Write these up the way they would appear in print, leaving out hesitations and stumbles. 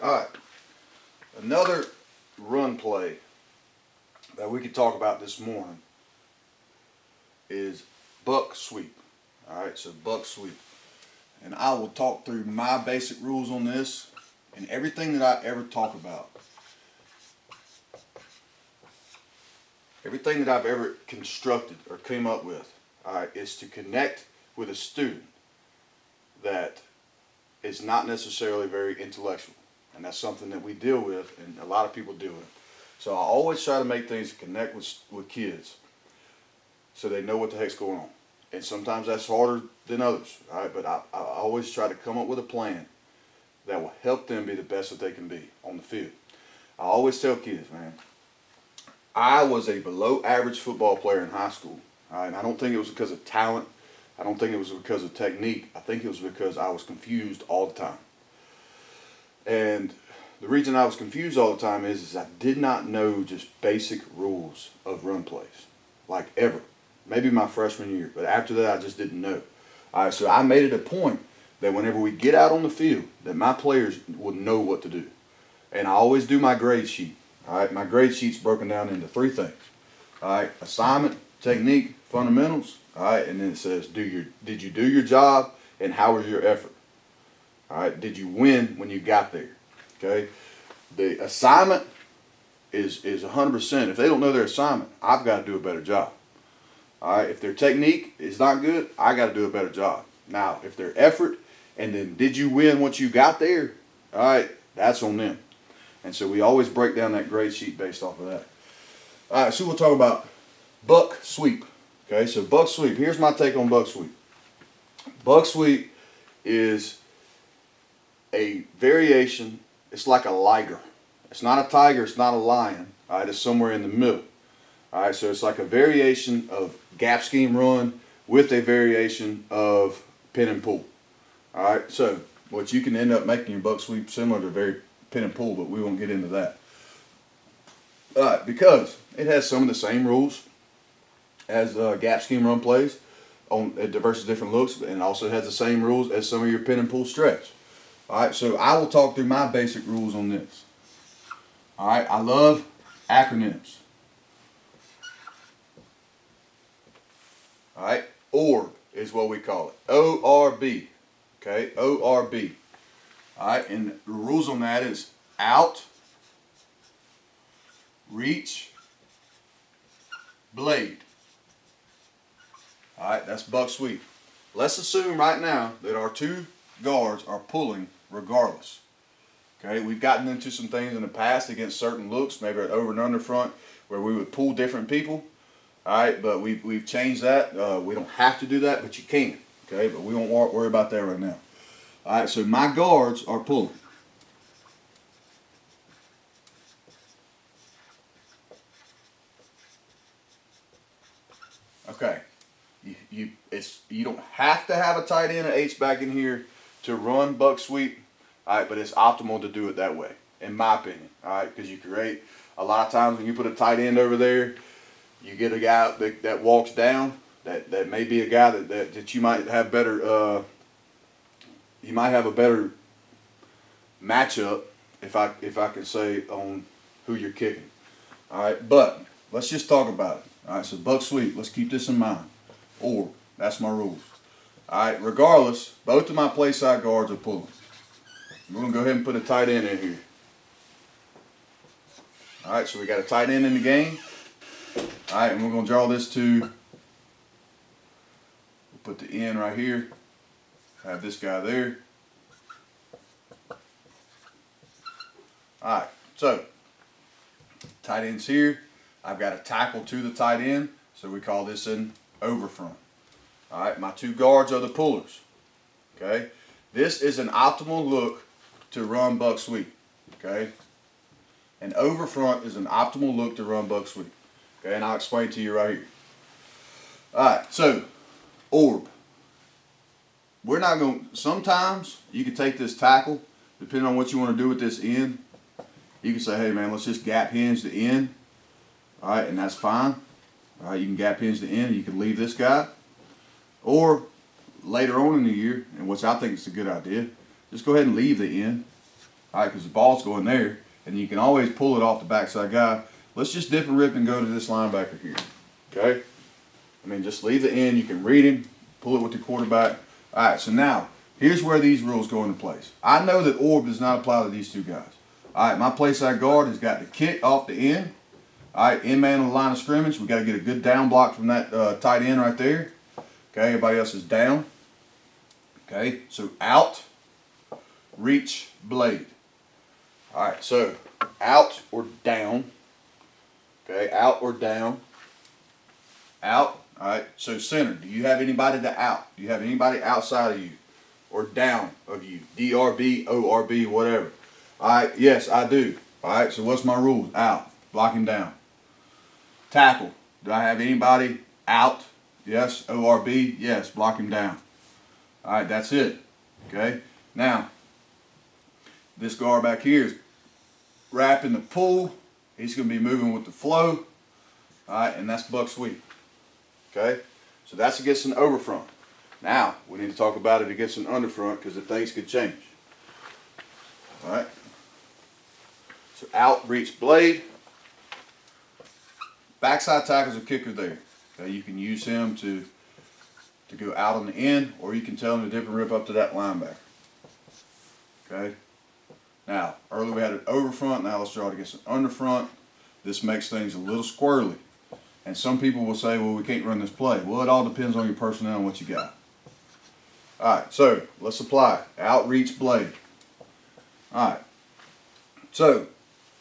All right. Another run play that we could talk about this morning is buck sweep. All right, so buck sweep. And I will talk through my basic rules on this and everything that I ever talk about. Everything that I've ever constructed or came up with, all right, is to connect with a student that is not necessarily very intellectual. And that's something that we deal with and a lot of people deal with. So I always try to make things connect with kids so they know what the heck's going on. And sometimes that's harder than others, all right? But I always try to come up with a plan that will help them be the best that they can be on the field. I always tell kids, man, I was a below average football player in high school. All right? And I don't think it was because of talent. I don't think it was because of technique. I think it was because I was confused all the time. And the reason I was confused all the time is I did not know just basic rules of run plays, like ever. Maybe my freshman year, but after that I just didn't know. All right, so I made it a point that whenever we get out on the field, that my players would know what to do. And I always do my grade sheet. All right, my grade sheet's broken down into three things. All right, assignment, technique, fundamentals. All right, and then it says, did you do your job, and how was your effort? All right, did you win when you got there? Okay, the assignment is 100%. If they don't know their assignment, I've got to do a better job. All right, if their technique is not good, I got to do a better job. Now, if their effort, and then did you win once you got there? All right, that's on them. And so we always break down that grade sheet based off of that. All right, so we'll talk about buck sweep. Okay, so buck sweep. Here's my take on buck sweep. Buck sweep is a variation. It's like a liger. It's not a tiger. It's not a lion. All right, it's somewhere in the middle. All right, so it's like a variation of gap scheme run with a variation of pin and pull. All right, so what you can end up making your buck sweep similar to very pin and pull, but we won't get into that. All right, because it has some of the same rules as gap scheme run plays on versus different looks, and also has the same rules as some of your pin and pull stretch. All right, so I will talk through my basic rules on this. All right, I love acronyms. All right, ORB is what we call it. ORB. Okay, ORB. All right, and the rules on that is out, reach, blade. All right, that's buck sweep. Let's assume right now that our two guards are pulling regardless. Okay, we've gotten into some things in the past against certain looks, maybe at over and under front, where we would pull different people. All right, but we've changed that. We don't have to do that, but you can. Okay, but we won't worry about that right now. All right, so my guards are pulling. Okay, you don't have to have a tight end, an H-back in here to run buck sweep. All right, but it's optimal to do it that way, in my opinion. All right, because you create a lot of times when you put a tight end over there, you get a guy that walks down. That may be a guy that you might have better. You might have a better matchup if I can say on who you're kicking. All right, but let's just talk about it. All right, so buck sweep. Let's keep this in mind. Or that's my rules. All right, regardless, both of my play side guards are pulling. We're gonna go ahead and put a tight end in here. All right, so we got a tight end in the game. All right, and we're gonna draw this to. We'll put the end right here. Have this guy there. All right, so tight end's here. I've got a tackle to the tight end, so we call this an overfront. All right, my two guards are the pullers. Okay, this is an optimal look to run buck sweep. Okay, an overfront is an optimal look to run buck sweep. Okay, and I'll explain to you right here. All right, so orb. We're not going to, sometimes you can take this tackle, depending on what you want to do with this end. You can say, hey man, let's just gap hinge the end. All right, and that's fine. All right, you can gap hinge the end and you can leave this guy. Or later on in the year, and which I think is a good idea, just go ahead and leave the end. All right, because the ball's going there, and you can always pull it off the backside guy. Let's just dip and rip and go to this linebacker here. Okay? I mean, just leave the end. You can read him, pull it with the quarterback. All right, so now, here's where these rules go into place. I know that orb does not apply to these two guys. All right, my play side guard has got the kick off the end. All right, in man on the line of scrimmage. We got to get a good down block from that tight end right there. Okay, everybody else is down. Okay, so out, reach, blade. All right, so out or down. Okay, out or down. Out. All right, so center. Do you have anybody to out? Do you have anybody outside of you or down of you? DRB, ORB, whatever. All right, yes, I do. All right, so what's my rules? Out. Block him down. Tackle. Do I have anybody out? Yes. ORB? Yes. Block him down. All right, that's it. Okay. Now, this guard back here is wrapping the pull. He's going to be moving with the flow. All right, and that's buck sweep. Okay. So that's against an overfront. Now, we need to talk about it against an underfront because the things could change. All right. So out, reach, blade. Backside tackle's a kicker there. Okay, you can use him to go out on the end, or you can tell him to dip and rip up to that linebacker. Okay. Now, earlier we had an overfront. Now let's draw it against an underfront. This makes things a little squirrely. And some people will say, well, we can't run this play. Well, it all depends on your personnel and what you got. All right, so let's apply it. Out, reach, blade. All right. So,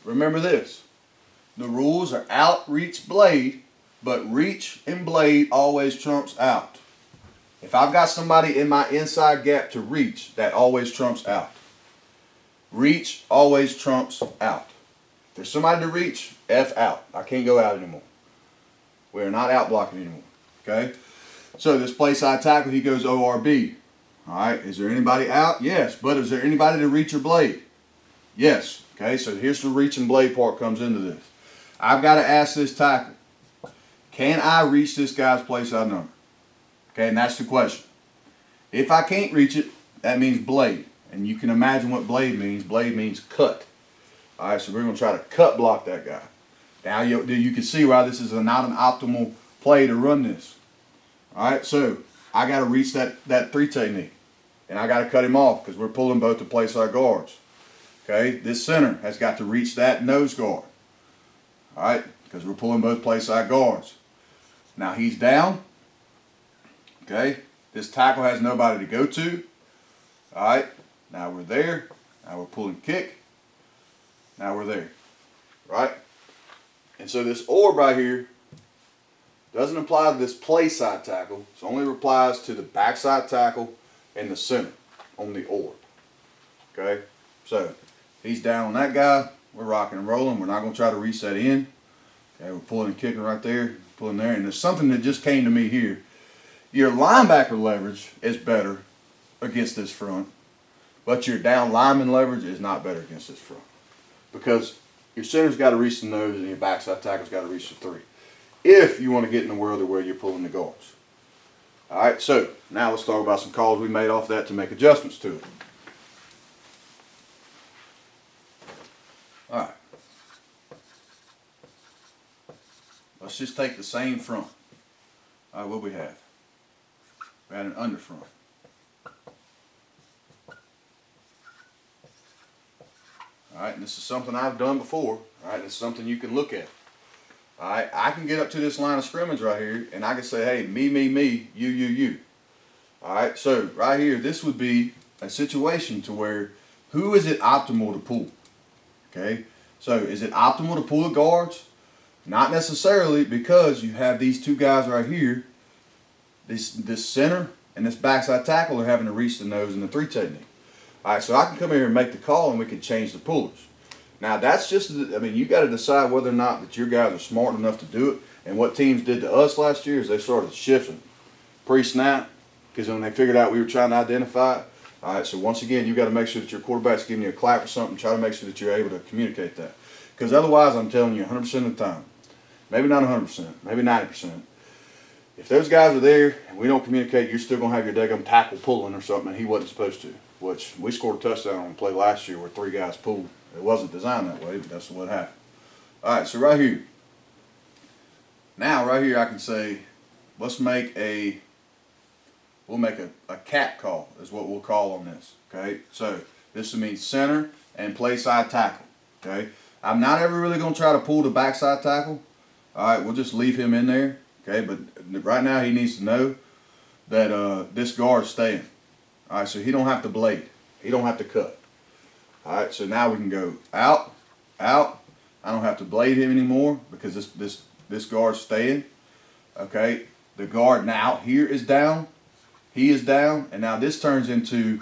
remember this. The rules are out, reach, blade, but reach and blade always trumps out. If I've got somebody in my inside gap to reach, that always trumps out. Reach always trumps out. If there's somebody to reach, F out. I can't go out anymore. We're not out blocking anymore. Okay? So this play side tackle, he goes ORB. All right, is there anybody out? Yes, but is there anybody to reach your blade? Yes. Okay, so here's the reach and blade part comes into this. I've got to ask this tackle, can I reach this guy's play side number? Okay, and that's the question. If I can't reach it, that means blade. And you can imagine what blade means. Blade means cut. All right, so we're going to try to cut block that guy. Now you can see why this is not an optimal play to run this. All right, so I got to reach that three technique. And I got to cut him off because we're pulling both the play side guards. Okay, this center has got to reach that nose guard. All right, because we're pulling both play side guards. Now he's down. Okay, this tackle has nobody to go to. All right, now we're there. Now we're pulling kick. Now we're there. Right? And so this orb right here doesn't apply to this play side tackle. It only applies to the backside tackle and the center on the orb. Okay, so he's down on that guy. We're rocking and rolling. We're not going to try to reach that in. Okay, we're pulling and kicking right there, pulling there. And there's something that just came to me here. Your linebacker leverage is better against this front, but your down lineman leverage is not better against this front. Because your center's got to reach the nose and your backside tackle's got to reach the three. If you want to get in the world where you're pulling the guards. All right, so now let's talk about some calls we made off that to make adjustments to it. All right. Let's just take the same front. All right, what we have? We had an underfront. All right, and this is something I've done before. All right, this is something you can look at. All right, I can get up to this line of scrimmage right here, and I can say, hey, me, you. All right, so right here, this would be a situation to where who is it optimal to pull? Okay, so is it optimal to pull the guards? Not necessarily, because you have these two guys right here. This center and this backside tackle are having to reach the nose in the three technique. All right, so I can come here and make the call, and we can change the pullers. Now that's just, I mean, you got to decide whether or not that your guys are smart enough to do it. And what teams did to us last year is they started shifting pre-snap, because when they figured out we were trying to identify it. All right, so once again, you got to make sure that your quarterback's giving you a clap or something. Try to make sure that you're able to communicate that, because otherwise, I'm telling you, 100% of the time, maybe not 100%, maybe 90%. If those guys are there and we don't communicate, you're still going to have your daggum tackle pulling or something, and he wasn't supposed to. which we scored a touchdown on a play last year where 3 guys pulled. It wasn't designed that way, but that's what happened. All right, so right here. Now, right here, I can say, let's make we'll make a cap call is what we'll call on this, okay? So this will mean center and play side tackle, okay? I'm not ever really going to try to pull the backside tackle. All right, we'll just leave him in there, okay? But right now he needs to know that this guard's staying. All right, so he don't have to blade. He don't have to cut. All right, so now we can go out, out. I don't have to blade him anymore because this guard's staying, okay? The guard now here is down. He is down, and now this turns into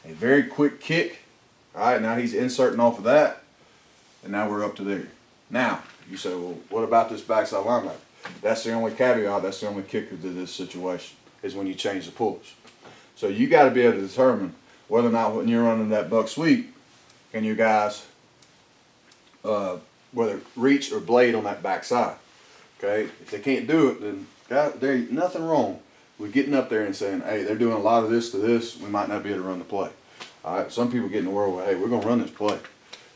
a very quick kick. All right, now he's inserting off of that, and now we're up to there. Now, you say, well, what about this backside linebacker? That's the only caveat, that's the only kicker to this situation, is when you change the pullers. So you got to be able to determine whether or not when you're running that buck sweep, can you guys, whether reach or blade on that backside. Okay, if they can't do it, then there ain't nothing wrong with getting up there and saying, hey, they're doing a lot of this to this, we might not be able to run the play. All right, some people get in the world with, hey, we're going to run this play.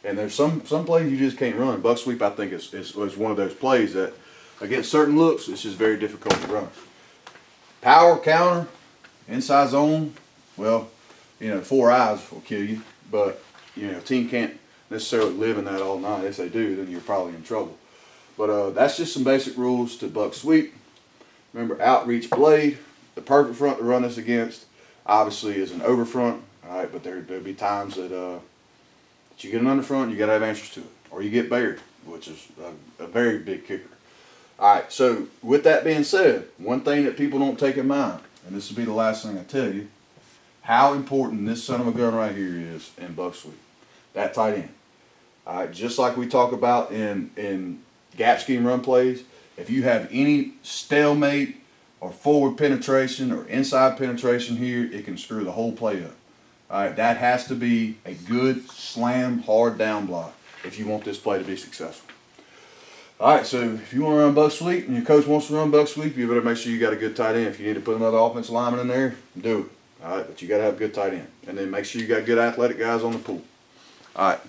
And there's some plays you just can't run. Buck sweep, I think, is one of those plays that, against certain looks, it's just very difficult to run. Power, counter, inside zone, well, 4 eyes will kill you. But, a team can't necessarily live in that all night. If they do, then you're probably in trouble. But that's just some basic rules to buck sweep. Remember, outreach blade. The perfect front to run this against, obviously, is an over front. All right, but there'll be times that you get an under front, you got to have answers to it. Or you get buried, which is a very big kicker. All right, so with that being said, one thing that people don't take in mind, and this will be the last thing I tell you, how important this son of a gun right here is in buck sweep. That tight end. All right, just like we talk about in gap scheme run plays, if you have any stalemate or forward penetration or inside penetration here, it can screw the whole play up. All right, that has to be a good slam hard down block if you want this play to be successful. All right, so if you want to run buck sweep and your coach wants to run buck sweep, you better make sure you got a good tight end. If you need to put another offensive lineman in there, do it. All right, but you got to have a good tight end. And then make sure you got good athletic guys on the pool. All right.